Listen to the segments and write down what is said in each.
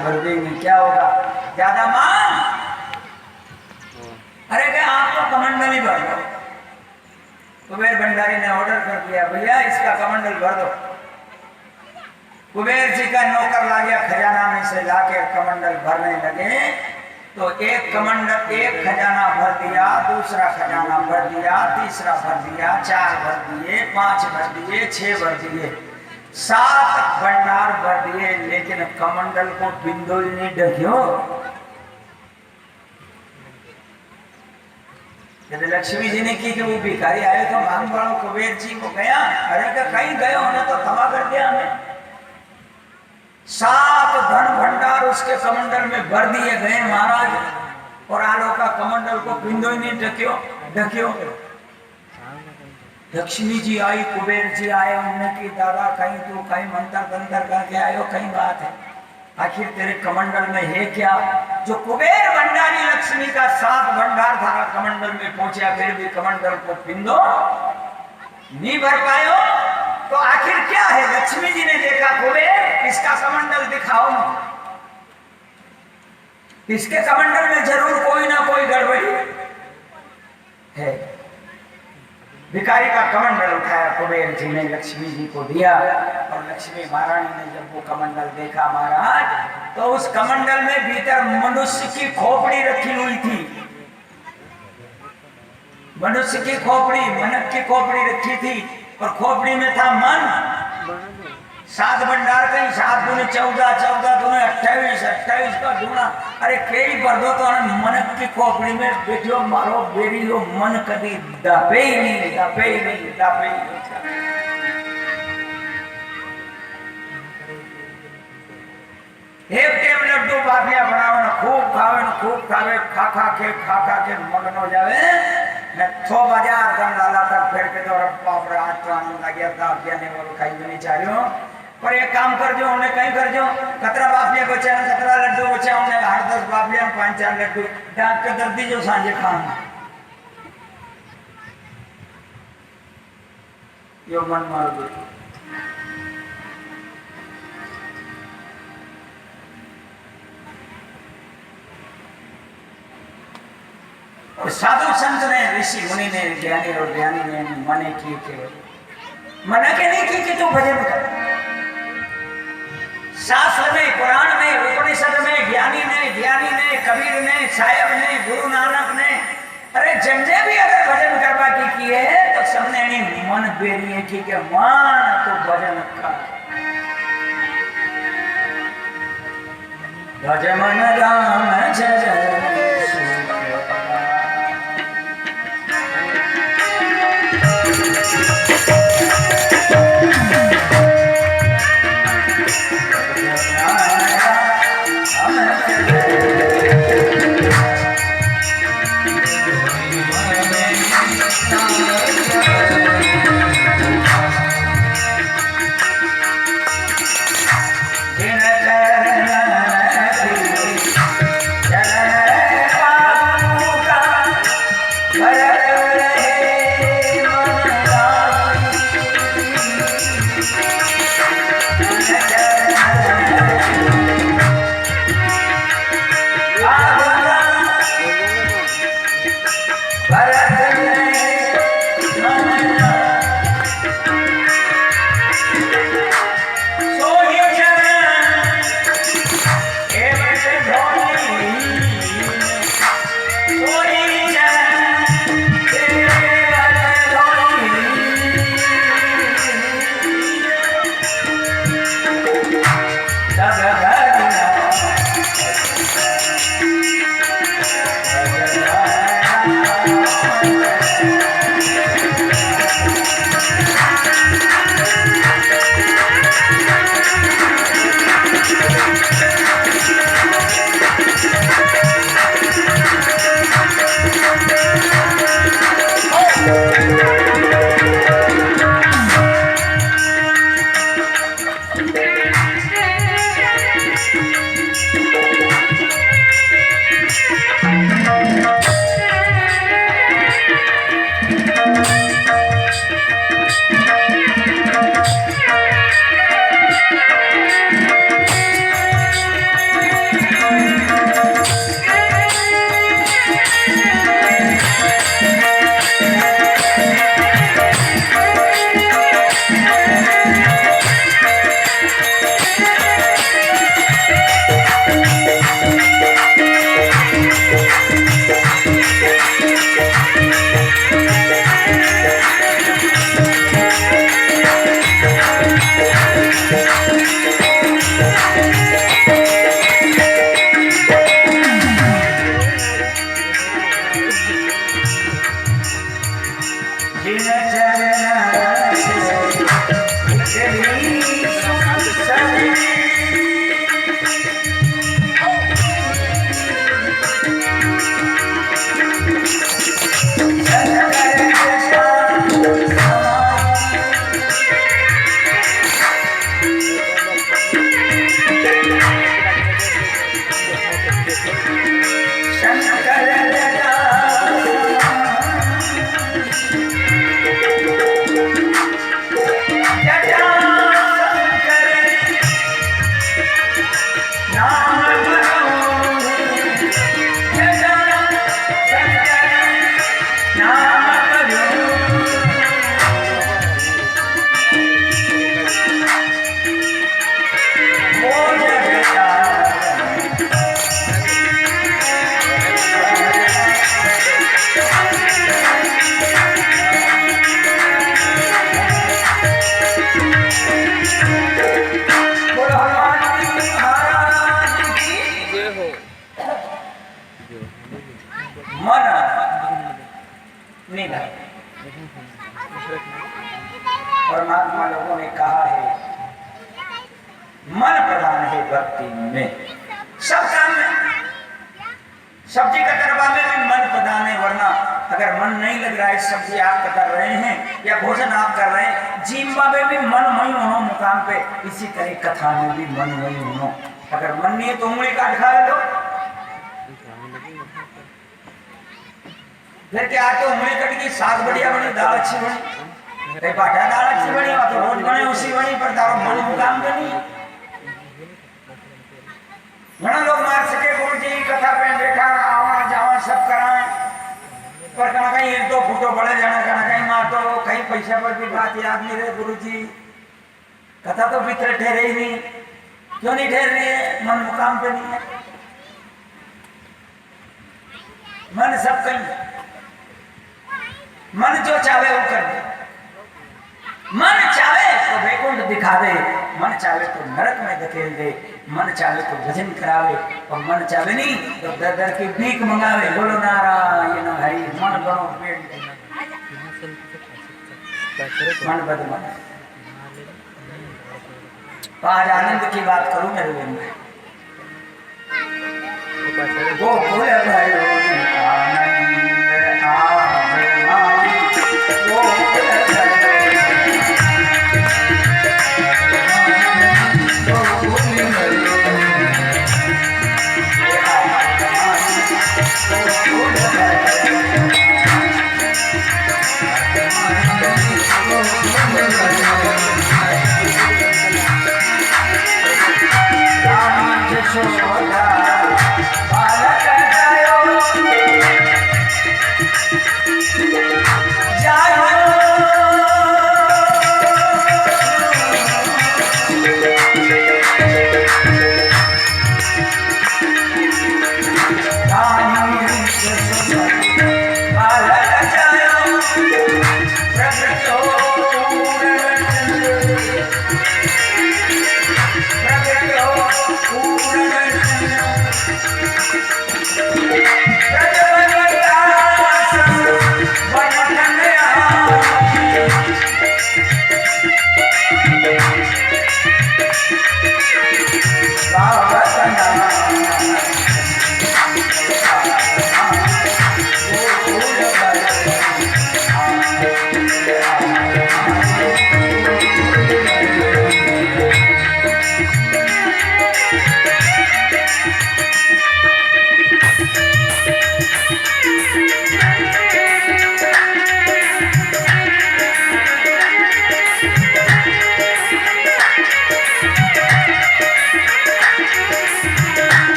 भर देंगे, क्या होगा? ज्यादा मांग, अरे क्या आपको कमंडल ही भर दो। कुबेर भंडारी ने ऑर्डर कर दिया, भैया इसका कमंडल भर दो। कुबेर जी का नौकर ला गया, खजाना में से लाके कमंडल भरने लगे। तो एक कमंडल, एक खजाना भर दिया, दूसरा खजाना भर दिया, तीसरा भर दिया, 4 भर दिए, 5 भर दिए, 6 भर दिए, 7 भंडार भर दिए, लेकिन कमंडल को बिंदु ही नहीं ढक्यो। जब लक्ष्मी जी ने की कि वो भिखारी आए तो मांग वालों कुबेर जी को गया, अरे क्या कहीं गए होने तो क्षमा कर दिया हमें। 7 धन भंडार उसके कमंडल में भर दिए गए महाराज, और आलो का कमंडल को बिंदु ही नहीं ढक्यो। लक्ष्मी जी आई, कुबेर जी आए, उन्होंने की दादा कहीं तू कहीं मंत्र तंत्र करके आयो, कहीं बात है, आखिर तेरे कमंडल में है क्या? जो कुबेर भंडारी लक्ष्मी का 7 भंडार था कमंडल में पहुंचा, फिर भी कमंडल को बिंदु नहीं भर पायो। तो आखिर क्या है? लक्ष्मी जी ने देखा, कुबेर इसका कमंडल दिखाओ, इसके कमंडल में जरूर कोई ना कोई गड़बड़ी है। भिखारी का कमंडल उठाया, कुबेर जी ने लक्ष्मी जी को दिया, और लक्ष्मी महारानी ने जब वो कमंडल देखा महाराज, तो उस कमंडल में भीतर मनुष्य की खोपड़ी रखी हुई थी। मनुष्य की खोपड़ी, मनक की खोपड़ी रखी थी, और खोपड़ी में था मन। 7 भंडार कहीं 7 दूने 14, 14 दूने 28, 28 का दूना, अरे केरी भर दो तो मनक की खोपड़ी में बैठो मारो बेरी हो, मन कभी दापे ही नहीं, दापे ही नहीं, दापे ही नहीं। एक टेम लड्डू बाफिया बनावे, खूब खावे, खा के मगन हो जावे ने 6 बाजार दम लाला तक फिर के तो बाप रे आज तो आनंद आ गया था, अज्ञाने वालों खाई भी नहीं चाहिए। पर एक काम कर जो, उन्हें कहीं कर जो, 17 बाफिया बचा, 17 लड्डू बचा, उन्हें 8-10 बाफिया 5-4 लड्डू डाक के दर्दी जो सांझे खाना, यो मन मार दो। और साधु संत ने, ऋषि मुनि ने, ज्ञानी और ज्ञानी ने मने की के मना के नहीं की कि तू भजन कर। शास्त्र में, कुरान में, उपनिषद में ज्ञानी ने, कबीर ने, साहेब ने, गुरु नानक ने, अरे जंजे भी अगर भजन करवा की है तो सबने नहीं मन बेरिए की के मान तो भजन कर। भज मन राम जय नहीं। परमात्मा लोगों ने कहा है मन प्रधान है भक्ति में, सब काम में। सब्जी कतरवा में भी मन प्रधान है, वरना अगर मन नहीं लग रहा है, सब्जी आप कतर रहे हैं या भोजन आप कर रहे हैं, जिम्मा में भी मन वही हो मुकाम पे, इसी तरह कथा में भी मन वही हो। अगर मन नहीं है तो उंगली काट खाए लो, फिर क्या आके उंगली कट गई, साग बढ़िया बनी, दाल अच्छी बनी, बाटा दाल अच्छी बनी, तो रोज बने उसी बनी, पर तारो मन मुकाम पे नहीं। घना लोग मार सके गुरु जी कथा पे बैठा आवा जावा सब कराए, पर कहीं कहीं एक दो फूटो पड़े जाना, कहीं मार तो कहीं पैसा पर भी बात याद नहीं रहे। गुरु जी कथा तो भीतर ठहरे ही नहीं, क्यों नहीं ठहर रही है? मन मुकाम पे नहीं है। मन सब कहीं, मन जो चाहे वो कर दे, मन चाहे तो वैकुंठ दिखा दे, मन चाहे तो नरक में धकेल दे, मन चाहे तो भजन करावे, और मन चाहे नहीं तो दर दर की भीख मंगावे। बोलो नारायण हरि। मन बनो पेट मन बद मन। तो आज आनंद की बात करूं मेरे मन में, गोकुल भयो आनंद आवे, गोकुल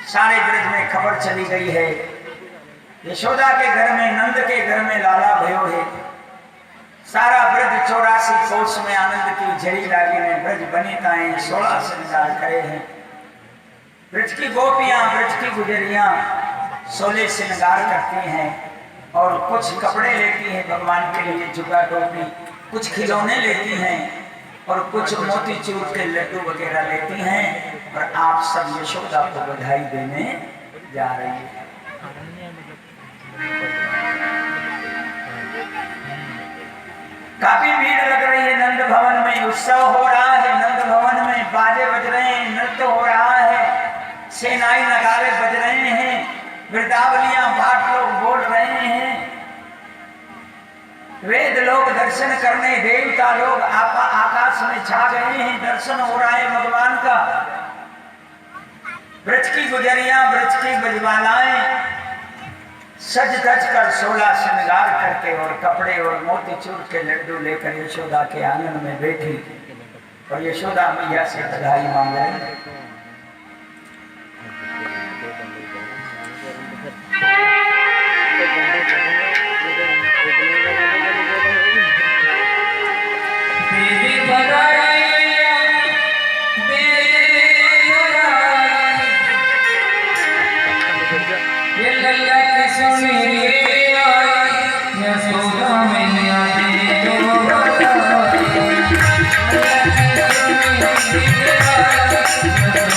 सारे ब्रज में खबर चली गई है। यशोदा के घर में, नंद के घर में लाला भयो है। सारा ब्रज 84 कोष में आनंद की झड़ी लागी ने ब्रज बनी ताए 16 श्रृंगार करे हैं। ब्रज की गोपियां, ब्रज की गुजरियां सोले श्रृंगार करती हैं और कुछ कपड़े लेती हैं भगवान के लिए, जुगा टोपी, कुछ खिलौने लेती हैं और कुछ मोतीचूर के लड्डू वगैरह लेती हैं और आप सब यशोदा को बधाई देने जा रही हैं। काफी भीड़ लग रही है नंद भवन में, उत्सव हो रहा है नंद भवन में, बाजे बज रहे हैं, नृत्य हो रहा है, सेनाई नगारे बज रहे हैं, वृंदावलियां भाट लोग बोल रहे हैं, वेद लोग दर्शन करने, देवता लोग आकाश में छा गए हैं, दर्शन हो रहा है भगवान का। ब्रज की गुजरियां, ब्रज की बजवालाएं सज धज कर 16 श्रृंगार करके और कपड़े और मोतीचूर के लड्डू लेकर यशोदा के आंगन में बैठी और यशोदा मैया से बधाई मांग रही। Thank you.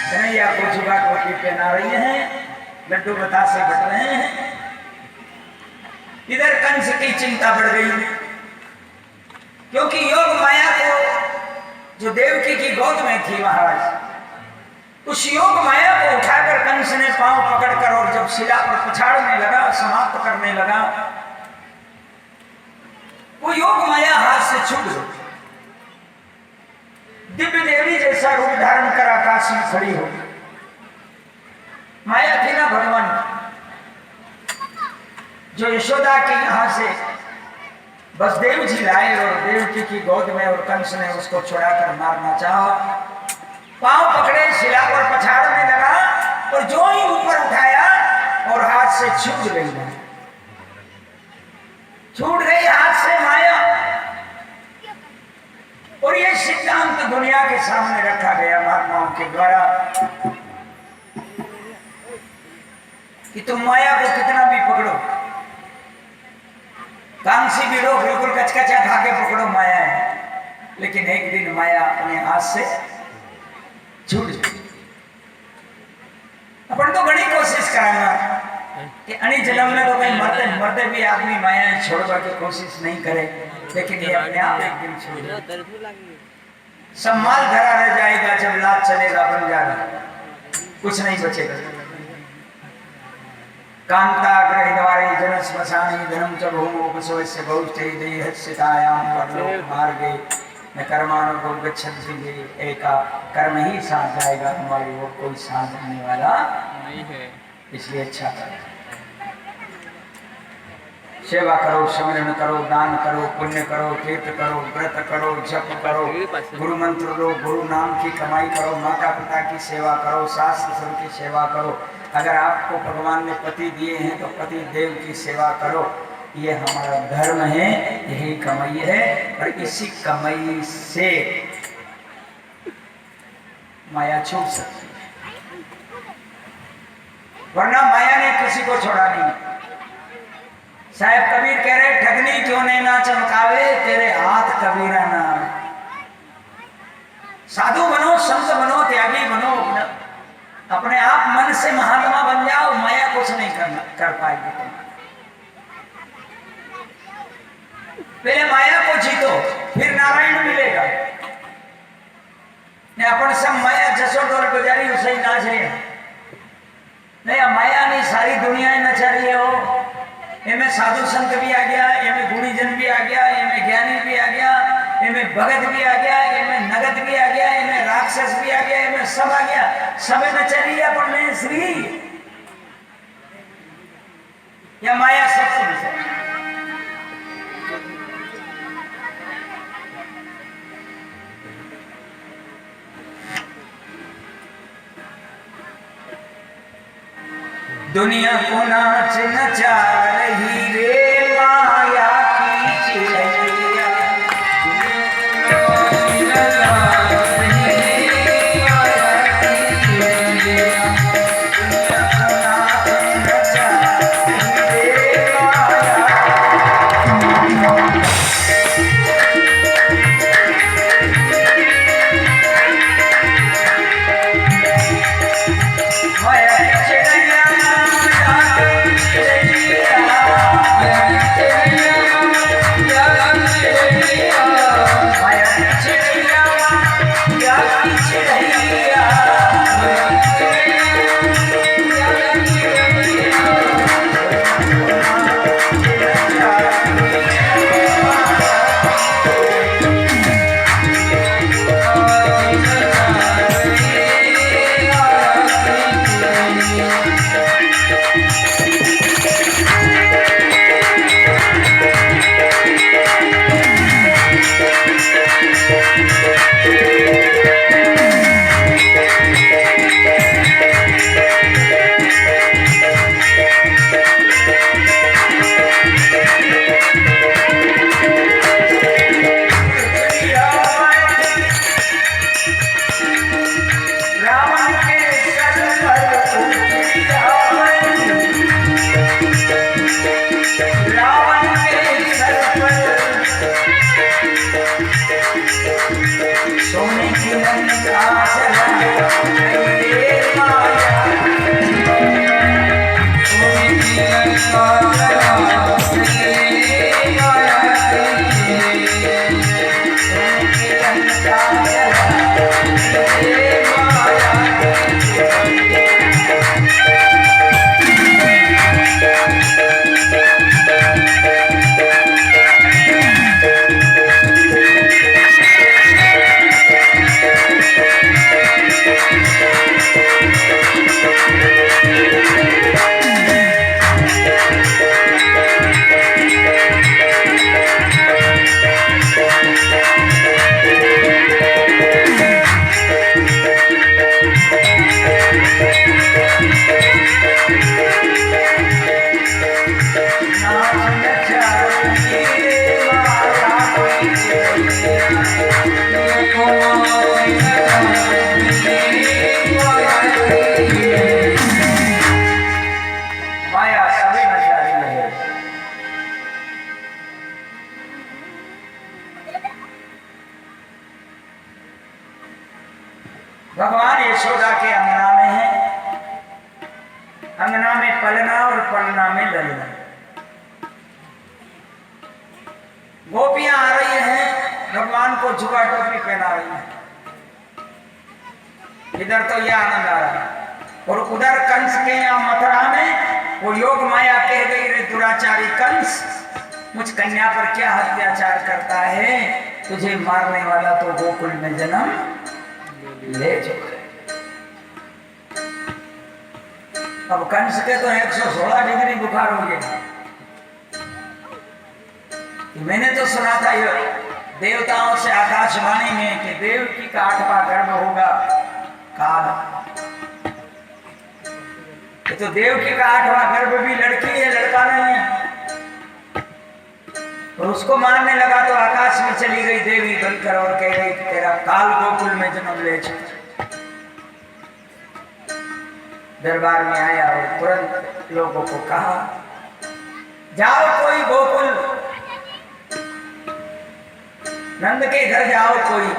कन्हैया को जुगा टोपी पहना रही हैं, लड्डू बतासे बट रहे हैं। इधर कंस की चिंता बढ़ गई, क्योंकि योग माया को जो देवकी की गोद में थी महाराज, उस योग माया को उठाकर कंस ने पांव पकड़कर और जब शिला पर पछाड़ने लगा, समाप्त करने लगा, वो योग माया हाथ से छूट गई। दिव्य देवी जैसा रूप धारण कर आकाश में खड़ी हो। माया थी ना भगवान, जो यशोदा के यहां से वसुदेव जी लाए और देवकी की गोद में, और कंस ने उसको छुड़ाकर मारना चाहा। पांव पकड़े, शिला पर पछाड़ने लगा, और जो ही ऊपर उठाया और हाथ से छूट गई, छूट गई हाथ से माया। और ये सिद्धांत दुनिया के सामने रखा गया महात्माओं के द्वारा कि तुम माया को कितना भी पकड़ो, कांसी भी लो, बिल्कुल कचकचा खा के पकड़ो, माया है, लेकिन एक दिन माया अपने हाथ से छूट जाए। अपन तो बड़ी कोशिश कराना कि अनी जन्म में तो कहीं मरते मरते भी आदमी माया छोड़वा की कोशिश नहीं करे, लेकिन ये अपने आप एक दिन छोड़। सब माल धरा रह जाएगा, जब लात चलेगा बन जाएगा, कुछ नहीं बचेगा। कांता ग्रहिद्वारे जनस वसानि धनम च भूमोपसोस्य बहुष्टे देहस्यतायां परलो मार्गे न कर्मानुगो गच्छन्ति ये एका कर्म ही साथ जाएगा, हमारी वो कोई साथ आने वाला नहीं है। इसलिए अच्छा करो, सेवा करो, स्मरण करो, दान करो, पुण्य करो, तीर्थ करो, व्रत करो, जप करो, गुरु मंत्र लो, गुरु नाम की कमाई करो, माता पिता की सेवा करो, सास ससुर की सेवा करो। अगर आपको भगवान ने पति दिए हैं तो पति देव की सेवा करो। ये हमारा धर्म है, यही कमाई है, और इसी कमाई से माया छूट सकती है, वरना माया ने किसी को छोड़ा नहीं। साहब कबीर कह रहे, ठगनी क्यों ने ना चमकावे, तेरे हाथ कबीरा ना। साधु बनो, संत बनो, त्यागी बनो, अपने आप मन से महात्मा बन जाओ, माया कुछ नहीं कर पाएगी तुम। पहले माया को जीतो, फिर नारायण मिलेगा। ने अपन सब माया जसोडोल गुजारी उसे ही नाच रहे नहीं, माया नहीं सारी दुनिया नचा रही है। वो इनमें साधु संत भी आ गया, इनमें गुणीजन भी आ गया, इनमें ज्ञानी भी आ गया, इनमें भगत भी आ गया, इनमें नगद भी आ गया, इनमें राक्षस भी आ गया, इनमें सब आ गया। सब नचा रही है, पर नहीं श्री या माया सबसे नचा। दुनिया को नाच नचा रही रे माया की चिड़ैया, माया माया सभी नजारी है। भगवान यशोदा के अंगना में है, अंगना में पलना और पलना में ललना। गोपियां आ रही हैं, भगवान को जुआ टोपी पहना रही हैं। इधर तो यह आनंद आ रहा है और उधर कंस के यहाँ मथुरा में वो योग माया कह गई, रे दुराचारी कंस, मुझ कन्या पर क्या अत्याचार करता है, तुझे मारने वाला तो गोकुल में जन्म ले चुका है। अब कंस के तो 116 डिग्री बुखार हो गया। मैंने तो सुना था ये देवताओं से आकाशवाणी में कि देवकी का 8वां गर्भ होगा काल। ये तो देवकी का 8वां गर्भ भी लड़की है, लड़का नहीं है। और उसको मारने लगा तो आकाश में चली गई देवी बनकर और कह गई तेरा काल गोकुल में जन्म ले चुका। दरबार में आया और तुरंत लोगों को कहा जाओ कोई गोकुल, नंद के घर जाओ कोई,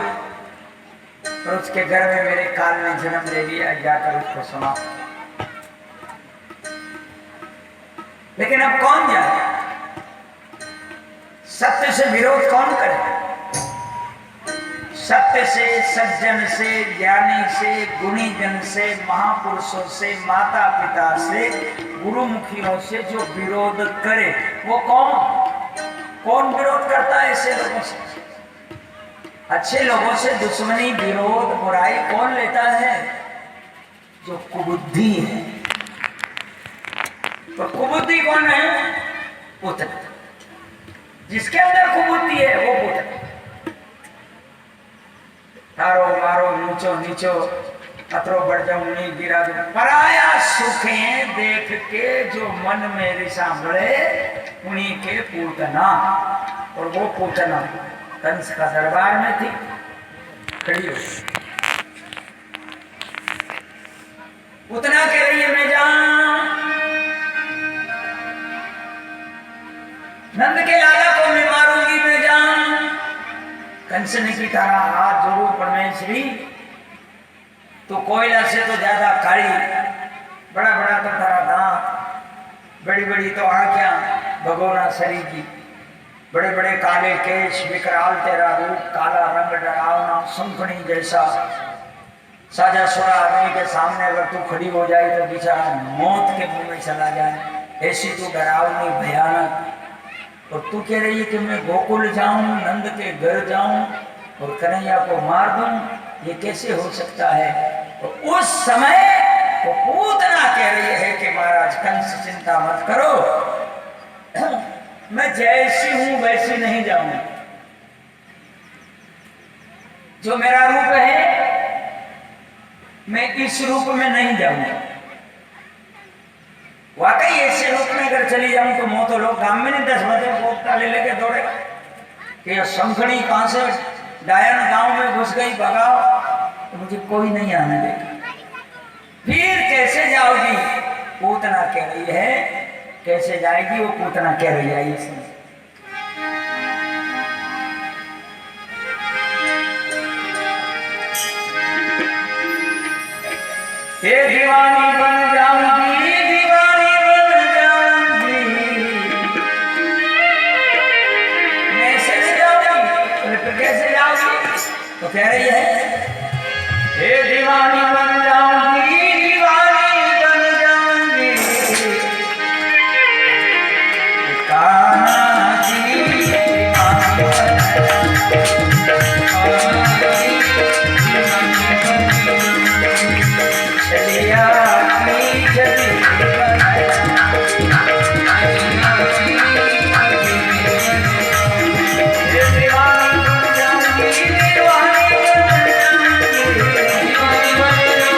और उसके घर में मेरे काल ने जन्म ले लिया, जाकर उसको सुना। लेकिन अब कौन जाए, सत्य से विरोध कौन करे? सत्य से, सज्जन से, ज्ञानी से, गुणी जन से, महापुरुषों से, माता पिता से, गुरुमुखियों से जो विरोध करे वो कौन विरोध करता है? ऐसे लोगों से, अच्छे लोगों से दुश्मनी, विरोध, बुराई कौन लेता है? जो कुबुद्धि है। तो कुबुद्धि कौन है? पुत्र। जिसके अंदर कुबुद्धि है वो पुत्र। तारो मारो नीचो नीचो अतरो बढ़ जाऊं नहीं गिरा दूं, पराया सुखे देख के जो मन में रिसा बढ़े उन्हीं के पूतना। और वो पूतना कंस का दरबार में थी, खड़ी हो। उतना कह रही है मैं जाऊं, नंद के लाला को मैं मारूंगी, मैं जाऊं। कंस ने की तारा हाथ जोड़ो परमेश्वरी, तो कोयला से तो ज्यादा काली, बड़ा बड़ा तो तारा दांत, बड़ी बड़ी तो आंखें, भगोना शरीर की, बड़े बड़े काले केश, विकराल तेरा रूप, काला रंग डरावना, सुनखनी जैसा। साजा सुरा आदमी के सामने अगर तू खड़ी हो जाए तो बेचारा मौत के मुंह में चला जाए, ऐसी तू डरावनी भयानक। और तू कह रही है कि मैं गोकुल जाऊं, नंद के घर जाऊं और कन्हैया को मार दूं, ये कैसे हो सकता है? तो उस समय वो पूतना कह रही है कि महाराज कंस चिंता मत करो, मैं जैसी हूं वैसी नहीं जाऊंगी। जो मेरा रूप है मैं इस रूप में नहीं जाऊंगा। वाकई ऐसे रूप में अगर चली जाऊं तो मोह तो लोग गांव में नहीं 10 बजे पोपटा ले लेके दौड़ेगा कि यह शंखनी कहां से डायन गांव में घुस गई, भगाओ, तो मुझे कोई नहीं आने देगा। फिर कैसे जाओगी? पूतना कह रही है, कैसे जाएगी? वो पूतना कह रही है इसमें। ये दीवानी बन जाऊंगी, दीवानी बन जाऊंगी, मैं कैसे जाऊंगी? तो कैसे जाऊंगी? तो कह रही है ये दीवानी बन जाऊंगी, दीवानी बन जाऊंगी, कान्हा की दीवानी चलिया की जली दीवानी बन जाऊंगी, दीवानी बन जाऊंगी, दीवानी बन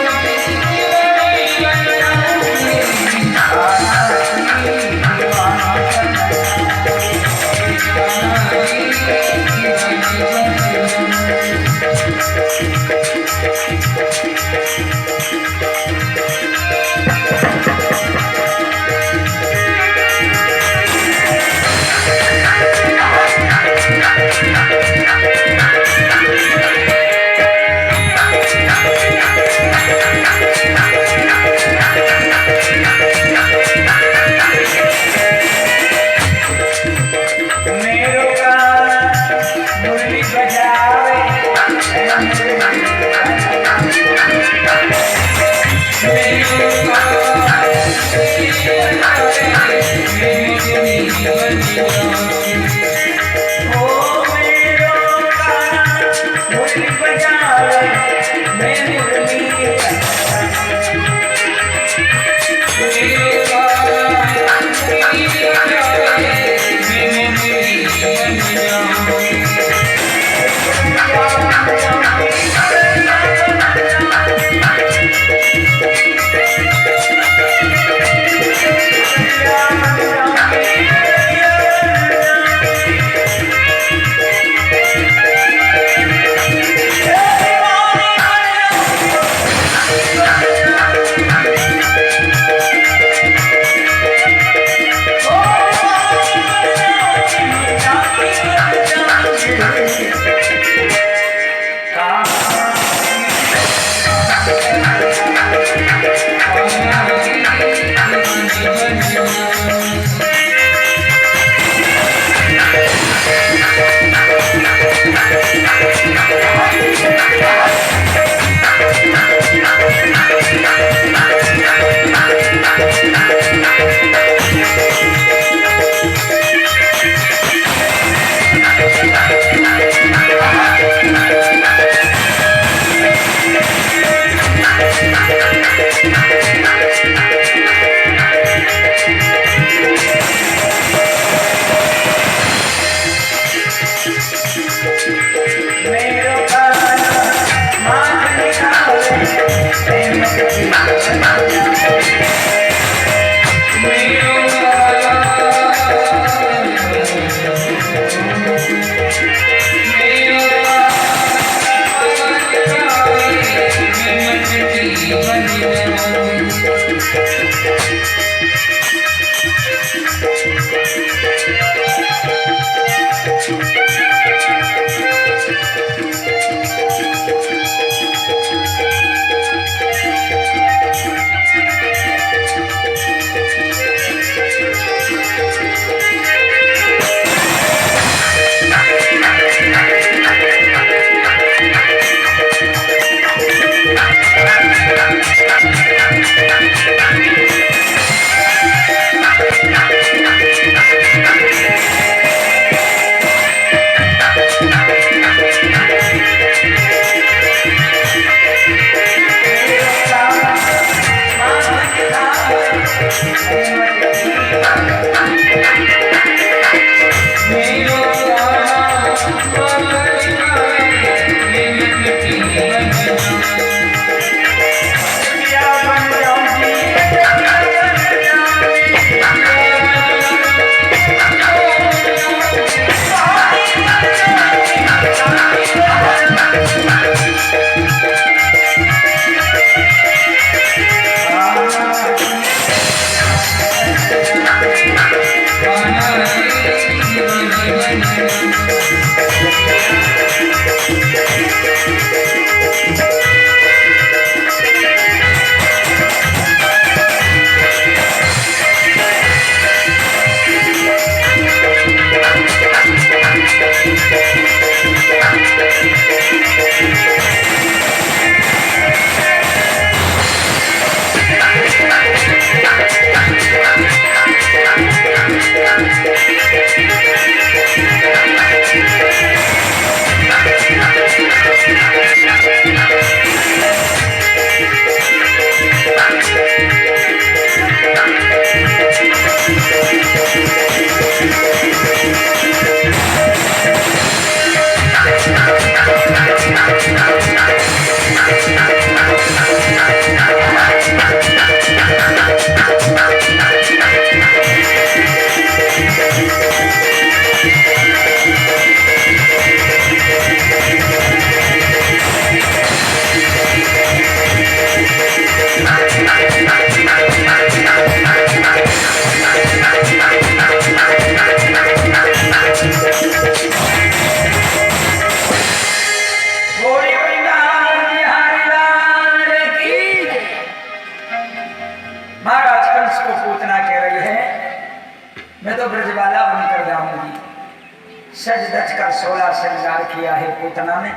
16 श्रृंगार किया है पूतना ने,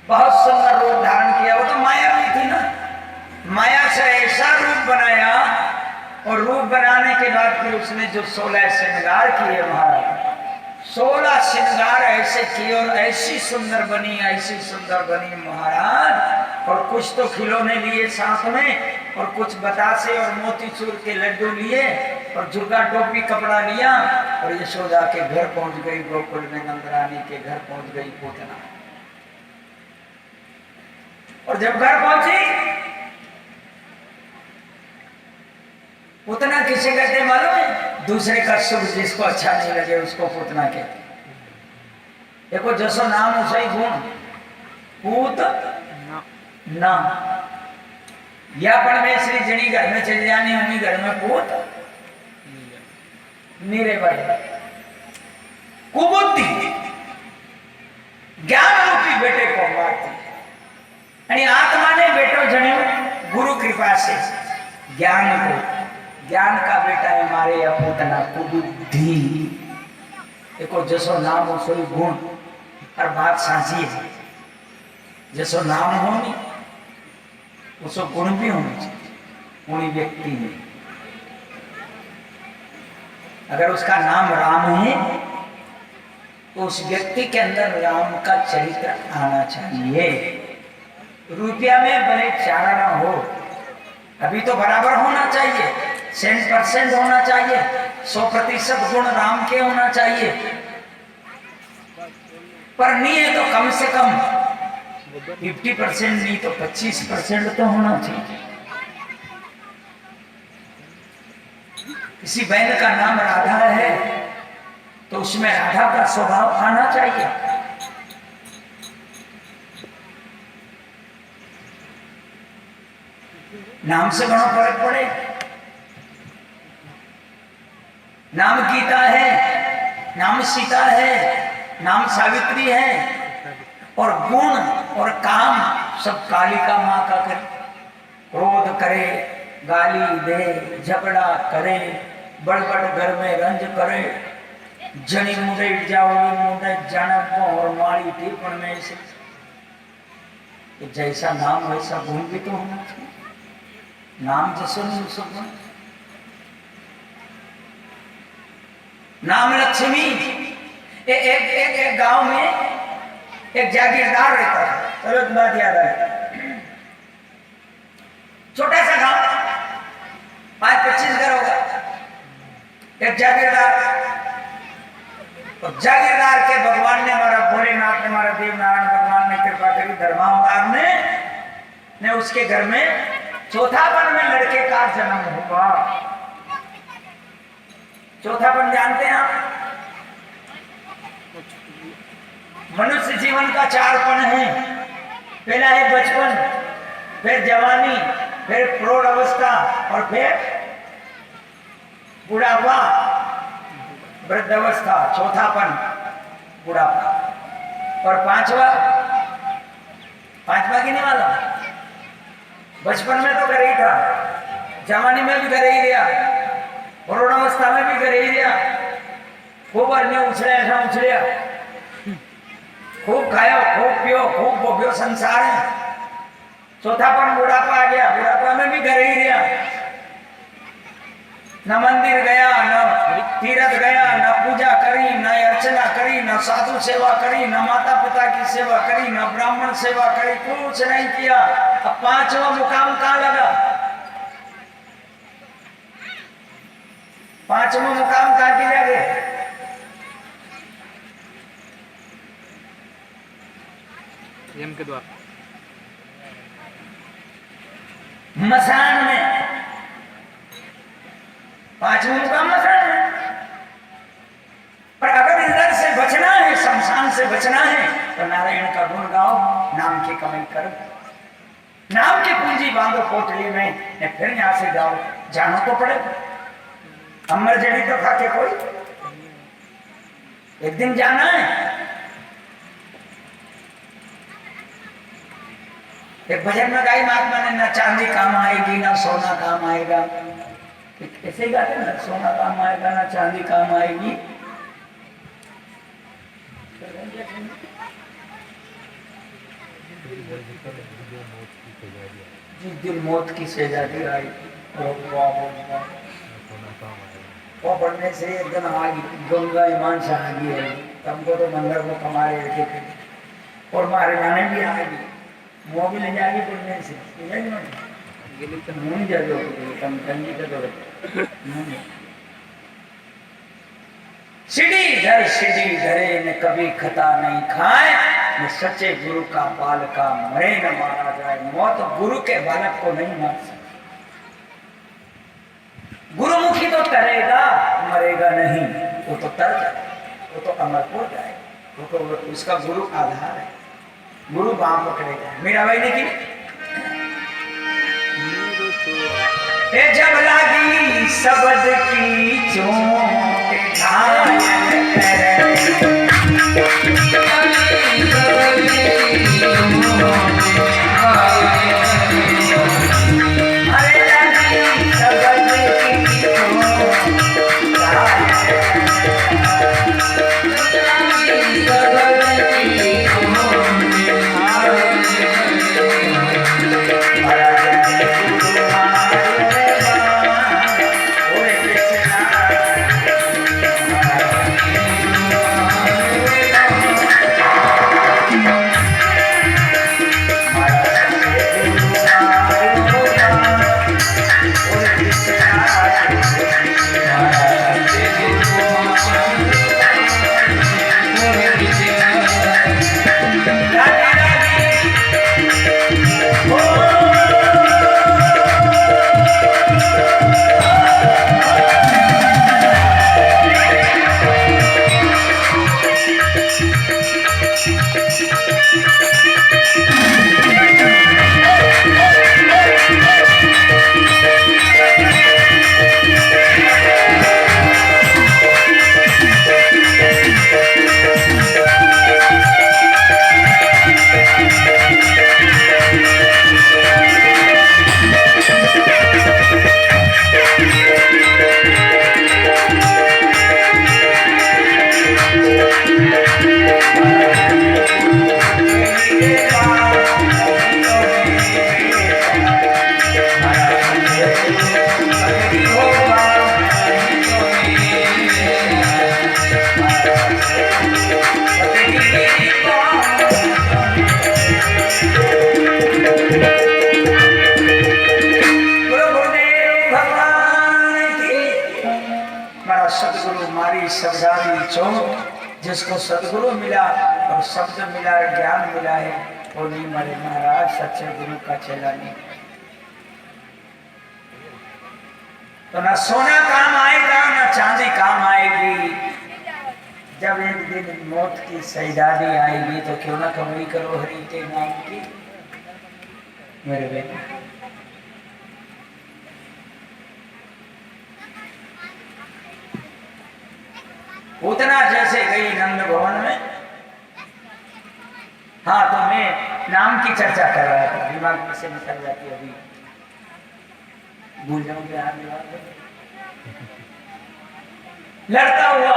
बहुत सुंदर रूप धारण किया। वो तो माया भी थी ना, माया से ऐसा रूप बनाया, और रूप बनाने के बाद फिर उसने जो 16 श्रृंगार किए महाराज, 16 श्रृंगार ऐसे किए और ऐसी सुंदर बनी, ऐसी सुंदर बनी महाराज। और कुछ तो खिलौने लिए साथ में, और कुछ बतासे और मोतीचूर के लड्डू लिए, और झुग्गा टोपी कपड़ा लिया, और यशोदा के घर पहुंच गई, गोकुल में नंदरानी के घर पहुंच गई पूतना। और जब घर पहुंची, पूतना किसे कहते मालूम है? दूसरे का सुख जिसको अच्छा नहीं लगे उसको पूतना कहते। देखो जसो नाम उसई गुण, पूत ना, या परमेश्वरी जनी घर में चल जानी, उन्हीं घर में पूत नीरे बड़े। कुबुद्धि ज्ञान रूपी बेटे को मारती है। आत्मा ने बेटो जन्यो गुरु कृपा से ज्ञान को, ज्ञान का बेटा है मारे या पूतना कुबुद्धि। देखो जसो नाम हो सोई गुण, और बात साझी है। जसो नाम होनी उसको गुण भी होने चाहिए उन्हीं व्यक्ति में। अगर उसका नाम राम है तो उस व्यक्ति के अंदर राम का चरित्र आना चाहिए। रुपया में भले चारा ना हो, अभी तो बराबर होना चाहिए, 100% होना चाहिए, 100% गुण राम के होना चाहिए, पर नहीं है तो कम से कम 50% नहीं तो 25% तो होना चाहिए। किसी बहन का नाम राधा है तो उसमें राधा का स्वभाव आना चाहिए। नाम से बड़ा फर्क पड़े। नाम गीता है, नाम सीता है, नाम सावित्री है, और गुण और काम सब कालिका माँ का करे। क्रोध करे, गाली दे, झगड़ा करे, बड़ बड़ घर में रंज करे, जनी मुंडे जाओगी मुंडे जनक और माड़ी टीपण में से। तो जैसा नाम वैसा गुण भी तो होना चाहिए। नाम जैसे गुण। नाम लक्ष्मी। एक गांव में एक जागीरदार रहता था। चलो एक बात याद है, छोटा सा गांव, 5-25 घर होगा। एक जागीरदार, और जागीरदार के भगवान ने, हमारा भोलेनाथ ने, हमारा देव नारायण भगवान ने कृपा करी, धर्मावतार ने उसके घर में चौथापन में लड़के का जन्म हुआ। चौथापन जानते हैं आप? मनुष्य जीवन का 4 पण है। पहला है बचपन, फिर जवानी, फिर प्रौढ़ अवस्था, और फिर बुढ़ापा, वृद्धावस्था। चौथापन बुढ़ापा। और पांचवा गिनने वाला, बचपन में तो घर ही था, जवानी में भी घर ही रहा, प्रौढ़ अवस्था में भी घर ही रहा, खूब अन्य उछलिया ऐसा उछलिया, खूब खाया, खूब पियो, खूब भोग्यो संसार है। चौथापन बुढ़ापा आ गया, बुढ़ापा में भी घर ही रहा, न मंदिर गया, न तीर्थ गया, न पूजा करी, न अर्चना करी, न साधु सेवा करी, न माता पिता की सेवा करी, न ब्राह्मण सेवा करी, कुछ नहीं किया। अब 5वां मुकाम कहाँ लगा? 5वां मुकाम कहाँ की जगह? यम के द्वार, मसान में। 5वां मुकाम मसान में। पर अगर इधर से बचना है, शमशान से बचना है, तो नारायण का गुण गाओ, नाम की कमाई करो, नाम की पूंजी बांधो पोटली में, फिर यहां से जाओ। जाना तो पड़ेगा, अमर जड़ी तो खा के कोई एक दिन जाना है। एक भजन में गाई महात्मा ने, ना चांदी काम आएगी, ना सोना काम आएगा। ऐसे गाते ना, सोना काम आएगा, ना चांदी काम आएगी। जिस दिन मौत की सजादी आई वो बढ़ने से एक दिन आ गई गंगा ईमान से आ गई है तुमको तो मंदिर में कमारे रखे थे और मारे जाने भी आ गई मुँह भी ले जाएगी बढ़ने से मुँह जाओ तुम तंगी का तो सीढ़ी धरे ने कभी खता नहीं खाए न सच्चे गुरु का बाल का मरे न मारा जाए। मौत गुरु के बालक को नहीं मार सकती। गुरुमुखी तो करेगा मरेगा नहीं, वो तो तर जाए, वो तो अमर हो जाए, वो तो उसका गुरु आधार है, गुरु बाँ पकड़ेगा। मीरा भाई ने की जब लागी शब्द की चोट घायल करे जिसको सदगुरु मिला और शब्द मिला ज्ञान मिला है वो नहीं मरे। महाराज सच्चे गुरु का चेला नहीं तो ना सोना काम आएगा ना चांदी काम आएगी। जब एक दिन मौत की सैदादी आएगी तो क्यों ना कमाई करो हरि के नाम की मेरे बेटे। उतना जैसे गई नंद भवन में। हाँ तो मैं नाम की चर्चा कर रहा था, दिमाग में से निकल जाती अभी भूल जाऊंगे। लड़का हुआ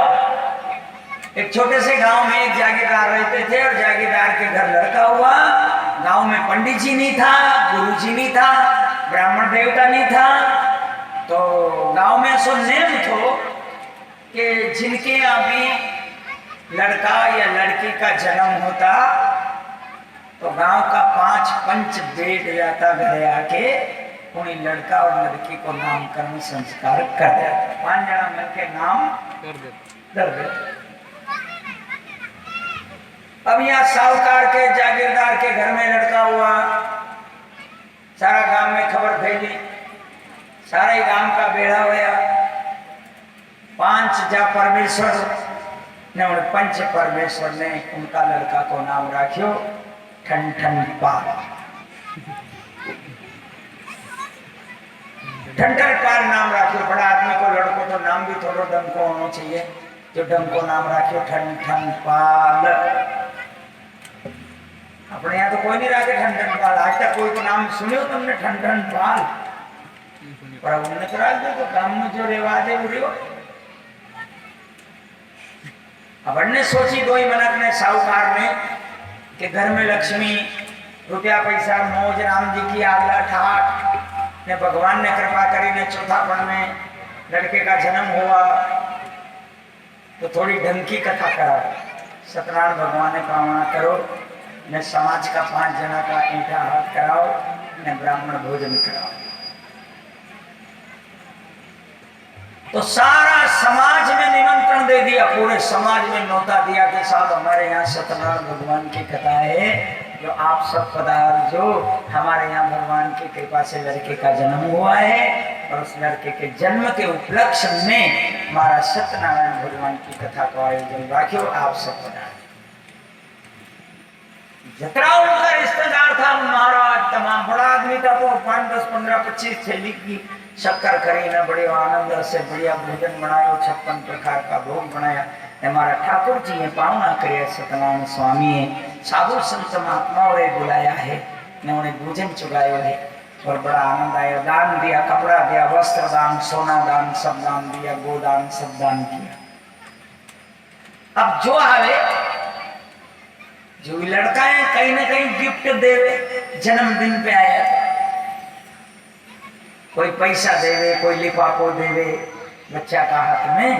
एक छोटे से गांव में एक जागीरदार रहते थे और जागीरदार के घर लड़का हुआ। गांव में पंडित जी नहीं था, गुरु जी नहीं था, ब्राह्मण देवता नहीं था। तो गांव में सो नेम थो कि जिनके यहाँ भी लड़का या लड़की का जन्म होता तो गांव का 5 पंच बैठ जाता घरे आके कोई लड़का और लड़की को नामकरण संस्कार कर देता। 5 जना मिलके नाम कर देते। अब यहाँ साहूकार के जागीरदार के घर में लड़का हुआ, सारा गांव में खबर फैली, सारे गांव का बेड़ा होया। 5 जा परमेश्वर ने और पंच परमेश्वर ने उनका लड़का को नाम रखियो ठन ठन पाल। ठन ठन पाल नाम रखियो। बड़ा आदमी को लड़को तो नाम भी थोड़ा ढंग को होना चाहिए, जो ढंग को नाम रखियो ठन ठन पाल। अपने यहाँ तो कोई नहीं रखे ठन ठन पाल। आज तक कोई को नाम सुनियो तुमने ठन ठन पाल? पर उन्होंने तो रख दो तो गांव में जो रिवाज है वो। अब ने सोची दो ही मनक ने साहूकार ने कि घर में लक्ष्मी रुपया पैसा मौज राम जी की आगला ठाठ ने भगवान ने कृपा करी ने चौथापन में लड़के का जन्म हुआ तो थोड़ी ढंग की कथा करा। सत्यनारायण भगवान ने कामना करो ने समाज का 5 जना का ईंटा हाथ कराओ ने ब्राह्मण भोजन कराओ। तो सारा समाज में निमंत्रण दे दिया, पूरे समाज में न्योता दिया कि साहब हमारे यहाँ सत्यनारायण भगवान की कथा है, जो आप सब पधार, जो हमारे यहाँ भगवान की कृपा से लड़के का जन्म हुआ है और उस लड़के के जन्म के उपलक्ष्य में महाराज सत्यनारायण भगवान की कथा का आयोजन राखियो, आप सब पधार। जतरा उनका रिश्तेदार था महाराज, तमाम बड़ा आदमी था, तो 5, 10, 15, 25 थैली की शक्कर करी ना, बड़े आनंद से बढ़िया भोजन बनाया, 56 प्रकार का भोग बनाया। हमारा ठाकुर जी ने पावना करे सत्यनारायण स्वामी है, साधु संत महात्माओं ने बुलाया है, ने उन्हें भोजन चुकायो है और बड़ा आनंद आया। दान दिया, कपड़ा दिया, वस्त्र दान, सोना दान, सब दान दिया, गोदान सब दान किया। अब जो आवे जो लड़का है कहीं ना कहीं गिफ्ट देवे, जन्मदिन पे आया कोई पैसा देवे, कोई लिफाफो देवे बच्चा का हाथ में,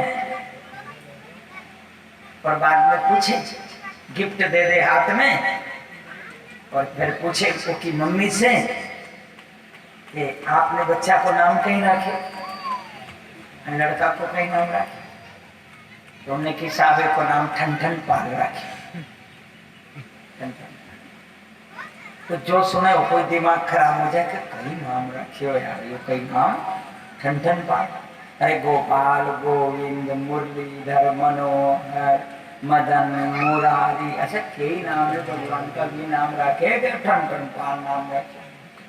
और बाद में पूछे गिफ्ट दे दे हाथ में, और फिर पूछे उसकी मम्मी से कि आपने बच्चा को नाम कहीं रखे, लड़का को कहीं नाम रखे, तो हमने कि साहब को नाम ठन ठन पाल रखे। तो जो सुने वो कोई दिमाग खराब हो जाए कि कई नाम रखियो यार, ये कई नाम ठन ठन पाल, अरे गोपाल, गोविंद, मुरलीधर, मनोहर, मदन, मुरारी, अच्छा कई नाम है, भगवान का भी नाम रखे कि ठन ठन पाल नाम रखे।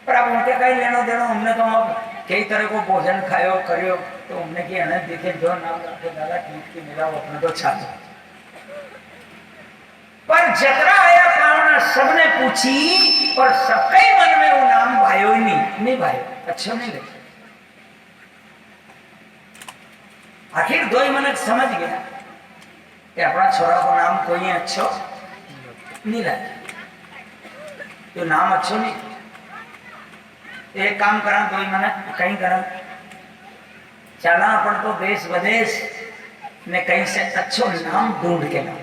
पर अब उनके कहीं लेनो देनो, हमने तो अब कई तरह को भोजन खायो करियो, तो हमने की अनंत दिखे जो नाम रखे दादा ठीक की मिला, अपने तो छा। पर जतरा आया पावना सबने पूछी और सबके मन में वो नाम भायो ही नहीं भायो, अच्छा नहीं लगे। आखिर दो ही मनक समझ गया कि अपना छोरा को नाम कोई अच्छो नहीं लगे, तो नाम अच्छो नहीं। एक काम करा, दो ही मनक कहीं करा चला अपन तो देश विदेश में कहीं से अच्छो नाम ढूंढ के ला,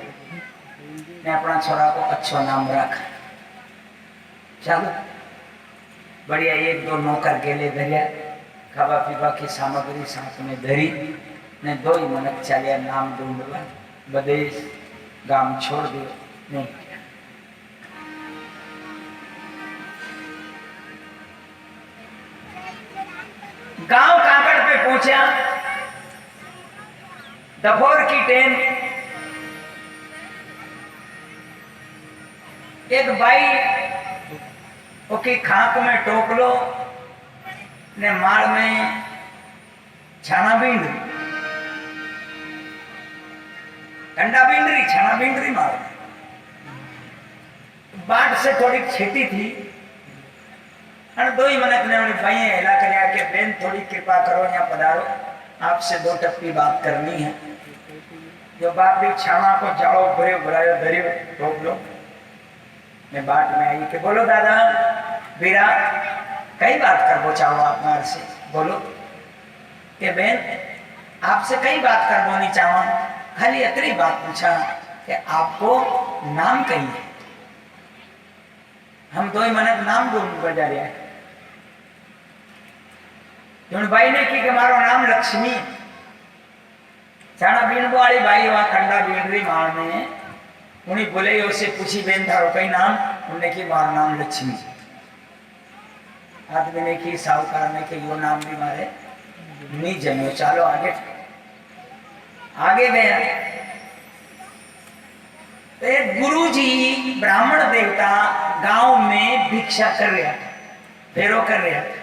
ने अपना छोरा को अच्छा नाम रखा। चलो बढ़िया, 1-2 नौकर गेले धरिया, खावा पीवा की सामग्री साथ में धरी ने 2 ही मनक चलिया नाम ढूंढवा, विदेश गांव छोड़ दियो नहीं। गांव काकड़ पे पहुंचा, दोपहर की ट्रेन, एक बाई ओके खाक में टोकलो ने माड़ में छाना बींड, ठंडा बींडरी छाना बींडरी मार, बाट से थोड़ी खेती थी, और 2 ही मनक ने उन्हें भाई हिला कर के बेन थोड़ी कृपा करो, यहाँ पधारो, आपसे 2 टप्पी बात करनी है। जो बात भी छाना को जाओ भरे बुलायो धरियो टोक लो, मैं बाट में आई कि बोलो दादा बीरा कई बात कर बो चाहो आप मार से, बोलो कि बेन आपसे कई बात कर बोनी चाहो, खाली इतनी बात पूछा कि आपको नाम कही है। हम 2 ही मनक नाम ढूंढ बजा रहे हैं। भाई ने की कि मारो नाम लक्ष्मी, छाना बीण वाली भाई वहां ठंडा बीण रही मार में, उन्हें बोले उससे पूछी बेन थारो कई नाम, उन्हें की मार नाम लक्ष्मी। आदमी ने की साहूकार ने कि यो नाम भी मारे नहीं जमियो, चालो आगे आगे गया। एक गुरुजी ब्राह्मण देवता गांव में भिक्षा कर रहा था, फेरो कर रहा था।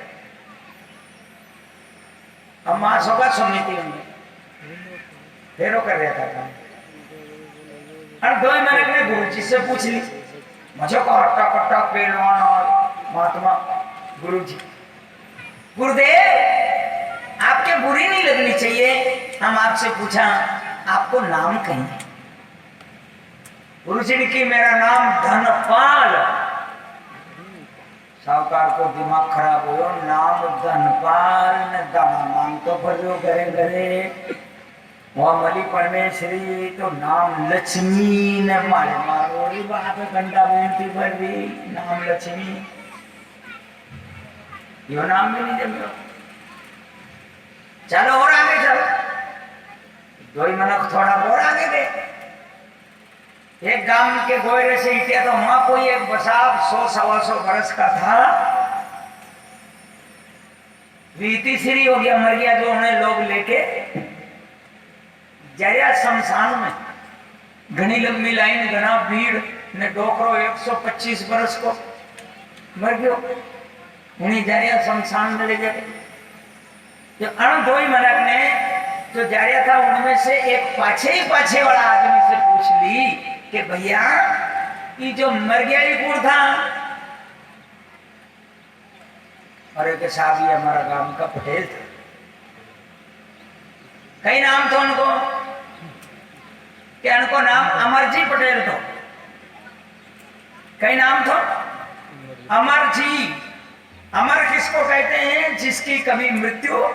अब मासों का समिति में फेरो कर रहा था। और 2 मनक ने गुरुजी से पूछ ली, मुझे को हट्टा कट्टा पहलवान और महात्मा गुरुजी, गुरुदेव आपके बुरी नहीं लगनी चाहिए, हम आपसे पूछा आपको नाम कहीं है? गुरुजी ने की मेरा नाम धनपाल। साहूकार को दिमाग खराब हो नाम धनपाल ने दाना मांग तो भरो घरे घरे वहाँ मली परमेश्वरी तो नाम लक्ष्मी ने मारे मारो वहां पे घंटा बेनती भर दी नाम लक्ष्मी यो नाम भी नहीं जम चलो और आगे चलो दो ही मनक थोड़ा और आगे दे एक गांव के गोयरे से इटिया तो वहां कोई एक बसाव 100-125 बरस का था रीति श्री हो गया मर गया जो उन्हें लोग लेके जया शमशान में घनी लंबी लाइन घना भीड़ ने डोकरो 125 बरस को मर गयो उन्हीं जया शमशान में ले गए जो अणधोई मनक ने जो जाया था उनमें से एक पाछे वाला आदमी से पूछ ली कि भैया ये जो मर गया ये कौन था अरे के साहब ये हमारा गांव का पटेल था कई नाम था उनको क्या उनको नाम अमरजी पटेल था कई नाम था अमरजी अमर किसको कहते हैं जिसकी कभी मृत्यु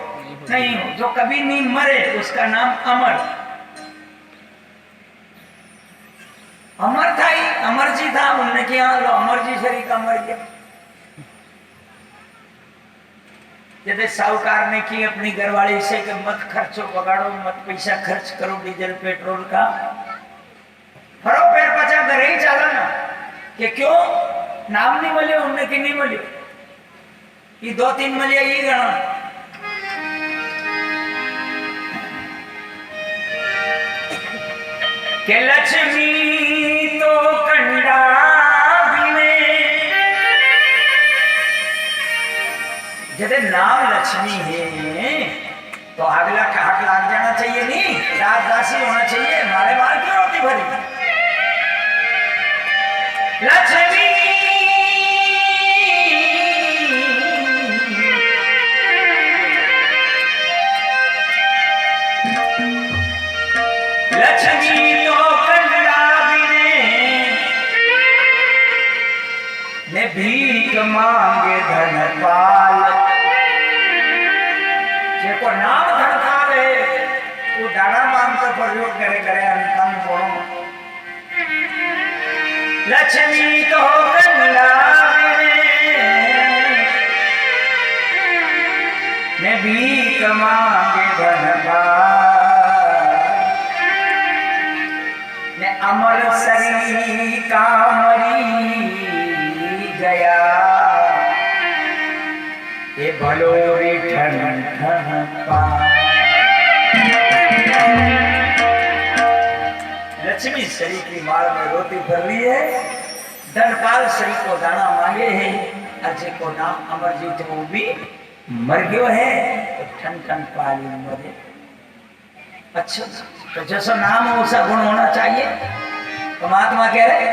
नहीं हो जो कभी नहीं मरे उसका नाम अमर अमर था ही अमरजी था उनने किया लो अमरजी शरीर का मर गया जैसे साहूकार ने की अपनी घरवाली से कि मत खर्चो बगाड़ो मत पैसा खर्च करो डीजल पेट्रोल का फरो पैर पचा घर ही चला ना कि क्यों नाम नहीं मिले उनने की नहीं मिले ये 2-3 मिले ये गणा के लक्ष्मी तो कंडा जब नाम लक्ष्मी है तो अगला का हक लाग जाना चाहिए नहीं राजदासी होना चाहिए हमारे बाहर क्यों रोटी भरी लक्ष्मी लक्ष्मी तो कंडा ने भीख मांगे धनपाल जेको नाम धनकावे वो डाड़ा मांगतो प्रयोग करे करे अंतन बोलो लक्ष्मी तो कंडावे ने भीख मांगे धनपाल ने अमर सरी कामरी गया ये भलो रे ठन ठन पा लक्ष्मी शरी की माल में रोटी भर ली है धनपाल शरी को दाना मांगे हैं अजय को नाम अमरजीत वो भी मर गयो है तो ठन ठन पाली मरे अच्छा तो जैसा नाम हो वैसा गुण होना चाहिए तो महात्मा कह रहे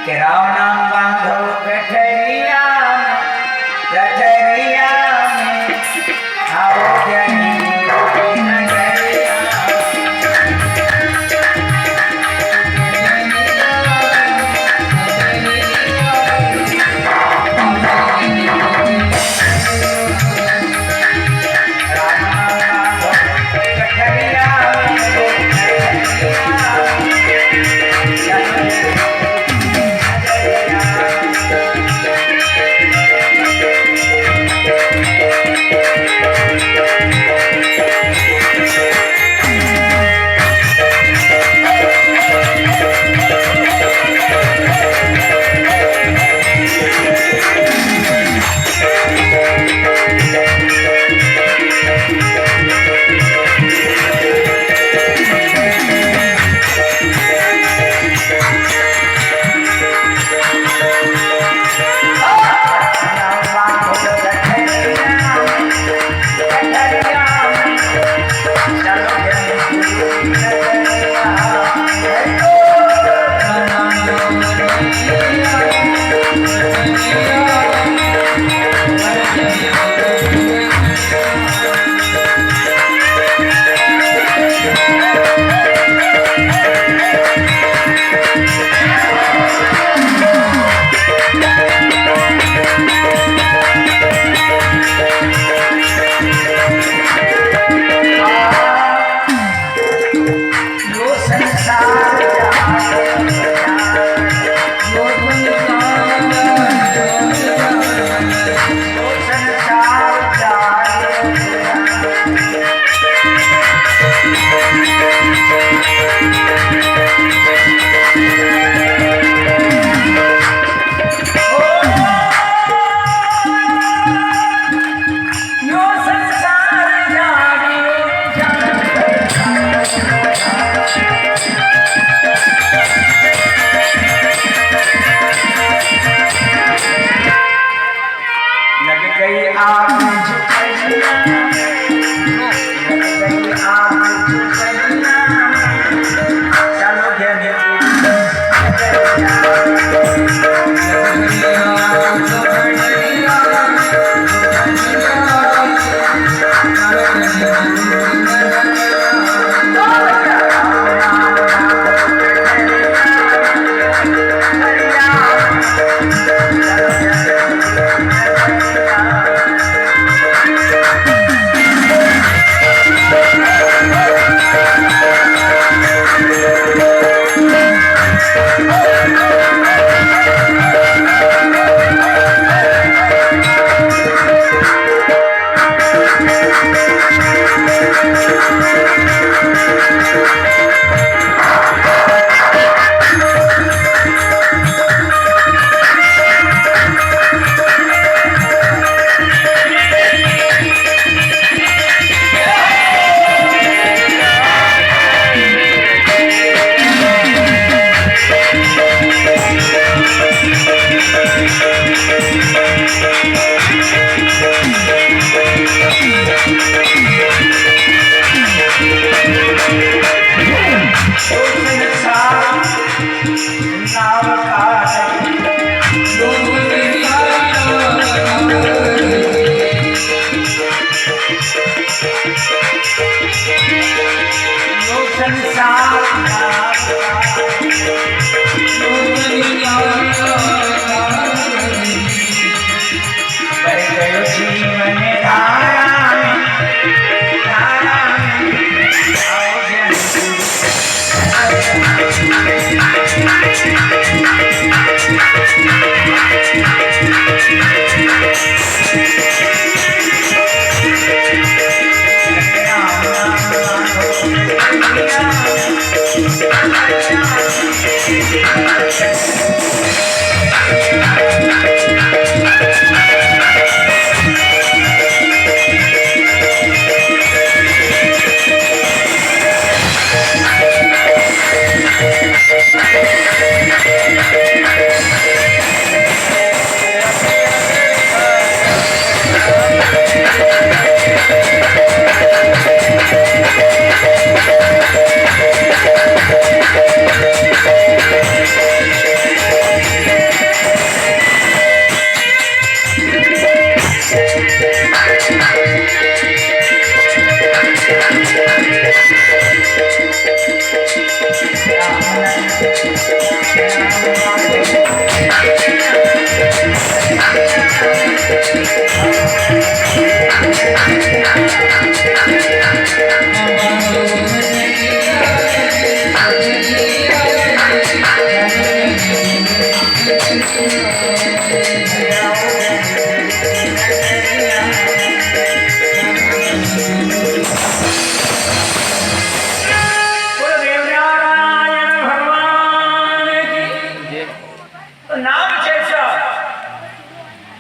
कि राम नाम बांधो गठरिया में आओ जनी जीवन धारा में आओ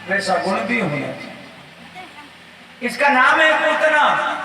वैसा गुण भी होना चाहिए। इसका नाम है पूतना।